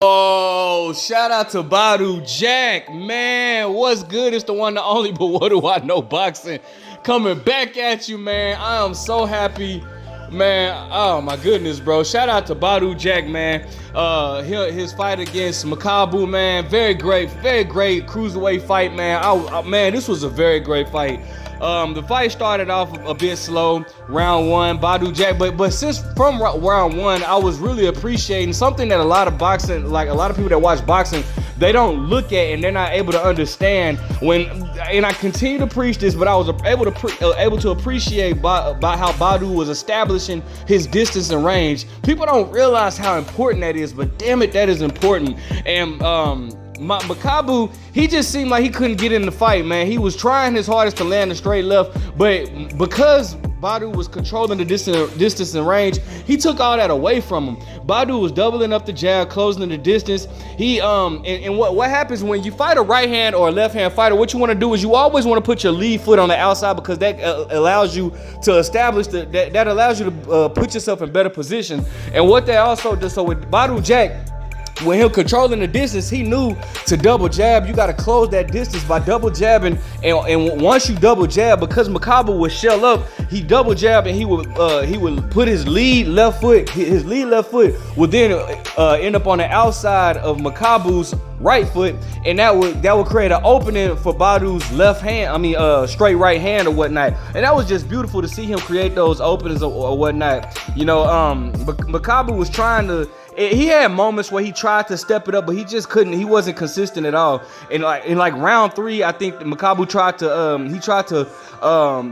Oh, shout out to Badou Jack, man. What's good? It's the one, the only, but what do I know? Boxing coming back at you, man. I am so happy, man. Oh my goodness, bro. Shout out to Badou Jack, man. His fight against Makabu, man. Very great cruiserweight fight, man. Man, this was a very great fight. The fight started off a bit slow, round one, Badou Jack, but since from round one, I was really appreciating something that a lot of people that watch boxing, they don't look at and they're not able to understand and I continue to preach this, but I was able to appreciate about how Badou was establishing his distance and range. People don't realize how important that is, but damn it, that is important. And Makabu, he just seemed like he couldn't get in the fight, man. He was trying his hardest to land a straight left, but because Badou was controlling the distance and range, he took all that away from him. Badou was doubling up the jab, closing the distance. He and what happens when you fight a right hand or a left hand fighter, what you want to do is you always want to put your lead foot on the outside, because that allows you to establish that allows you to put yourself in better position. And what that also does, so with Badou Jack, when him controlling the distance, he knew to double jab. You got to close that distance by double jabbing, and once you double jab, because Makabu would shell up, he double jab and he would put his lead left foot would then end up on the outside of Makabu's right foot, and that would create an opening for Badou's left hand, straight right hand or whatnot. And that was just beautiful to see him create those openings or whatnot. You know, Makabu was trying to. He had moments where he tried to step it up, but he just couldn't. He wasn't consistent at all. And in round three, I think Makabu tried to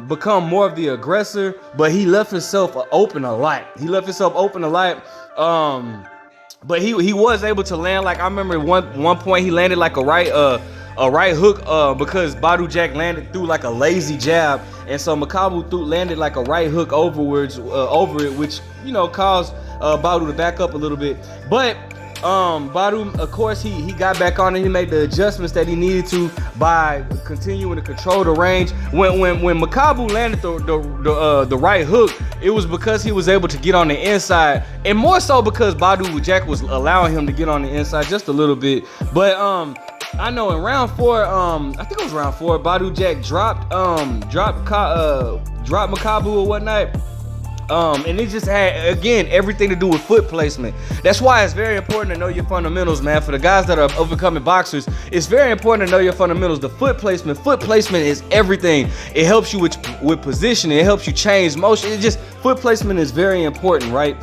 become more of the aggressor, but he left himself open a lot. But he was able to land. Like, I remember one point he landed like a right hook because Badou Jack landed through like a lazy jab, and so Makabu landed like a right hook over it, which caused Badou to back up a little bit. But Badou, of course, he got back on it. He made the adjustments that he needed to by continuing to control the range. When Makabu landed the right hook, it was because he was able to get on the inside, and more so because Badou Jack was allowing him to get on the inside just a little bit. But I know in round four, I think it was round four, Badou Jack dropped Makabu or whatnot. And it just had, again, everything to do with foot placement. That's why it's very important to know your fundamentals, man. For the guys that are overcoming boxers, it's very important to know your fundamentals. The foot placement is everything. It helps you with positioning. It helps you change motion. Foot placement is very important, right?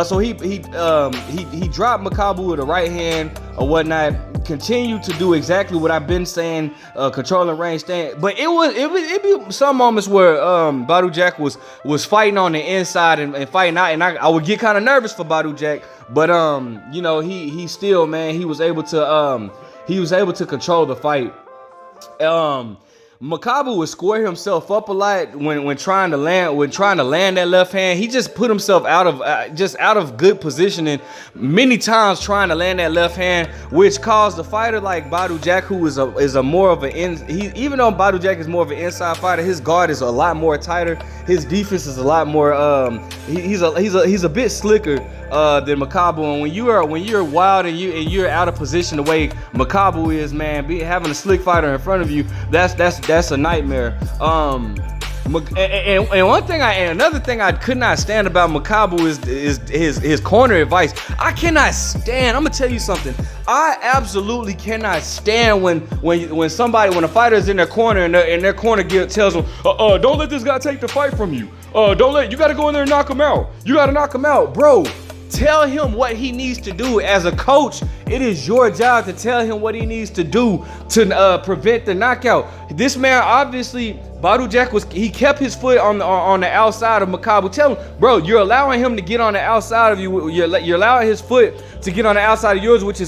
So he dropped Makabu with a right hand or whatnot. Continued to do exactly what I've been saying, controlling range, stand. But it be some moments where Badou Jack was fighting on the inside and fighting out, and I would get kind of nervous for Badou Jack. But he still, man, he was able to control the fight. Makabu would square himself up a lot when trying to land that left hand. He just put himself out of good positioning many times trying to land that left hand, which caused a fighter like Badou Jack, who is a more of even though Badou Jack is more of an inside fighter, his guard is a lot more tighter. His defense is a lot more. He's a bit slicker than Makabu. And when you're wild and you're out of position the way Makabu is, man, having a slick fighter in front of you, that's a nightmare. And another thing I could not stand about Makabu is his corner advice. I cannot stand. I'm gonna tell you something. I absolutely cannot stand when a fighter is in their corner and their corner tells them, don't let this guy take the fight from you. You gotta go in there and knock him out. You gotta knock him out, bro. Tell him what he needs to do. As a coach, it is your job to tell him what he needs to do to prevent the knockout. This man, obviously, Badou Jack he kept his foot on the outside of Makabu. Tell him, bro, you're allowing him to get on the outside of you. You're allowing his foot to get on the outside of yours, which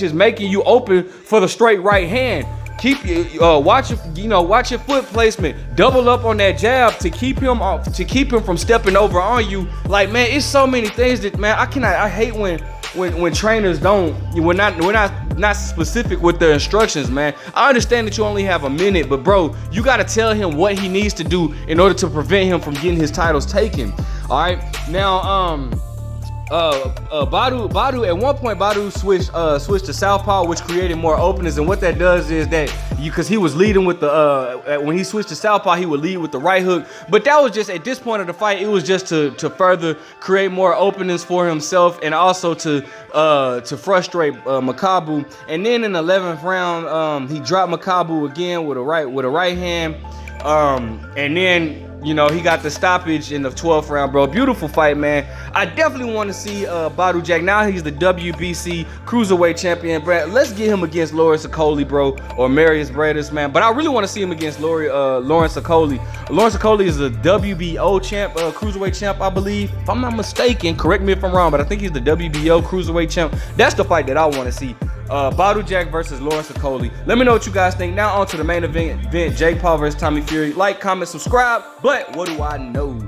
is making you open for the straight right hand. Watch your foot placement. Double up on that jab to keep him from stepping over on you. Like, man, it's so many things that, man, I hate when trainers we're not specific with their instructions, man. I understand that you only have a minute, but bro, you got to tell him what he needs to do in order to prevent him from getting his titles taken. All right, now Badou at one point Badou switched to southpaw, which created more openings, and what that does is that because he was leading with the when he switched to southpaw, he would lead with the right hook, but that was just at this point of the fight, it was just to further create more openings for himself and also to frustrate Makabu. And then in the 11th round, he dropped Makabu again with a right hand, and then, you know, he got the stoppage in the 12th round, bro. Beautiful fight, man. I definitely want to see Badou Jack. Now he's the WBC Cruiserweight champion, bro. Let's get him against Lawrence Okolie, bro, or Marius Bradis, man. But I really want to see him against Lawrence Okolie. Lawrence Okolie is the WBO champ, Cruiserweight champ, I believe. If I'm not mistaken, correct me if I'm wrong, but I think he's the WBO Cruiserweight champ. That's the fight that I want to see. Badou Jack versus Lawrence Okolie. Let me know what you guys think. Now on to the main event, Jake Paul versus Tommy Fury. Like, comment, subscribe. But what do I know?